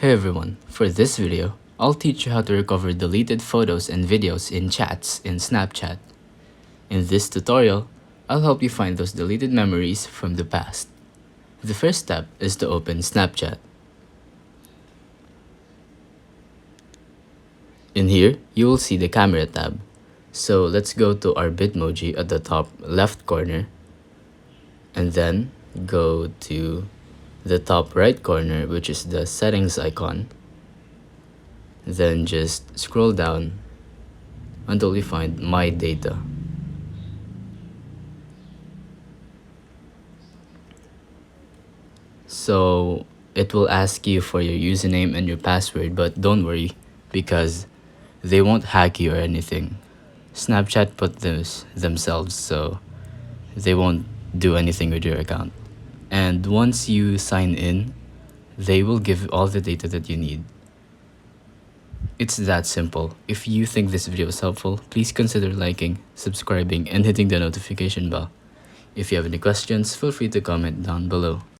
Hey everyone, for this video, I'll teach you how to recover deleted photos and videos in chats in Snapchat. In this tutorial, I'll help you find those deleted memories from the past. The first step is to open Snapchat. In here, you will see the camera tab. So let's go to our Bitmoji at the top left corner and then go to the top right corner, which is the settings icon. Then just scroll down until you find My Data. So it will ask you for your username and your password, but don't worry because they won't hack you or anything. Snapchat put those themselves, so they won't do anything with your account. And once you sign in, they will give all the data that you need. It's that simple. If you think this video is helpful, please consider liking, subscribing, and hitting the notification bell. If you have any questions, feel free to comment down below.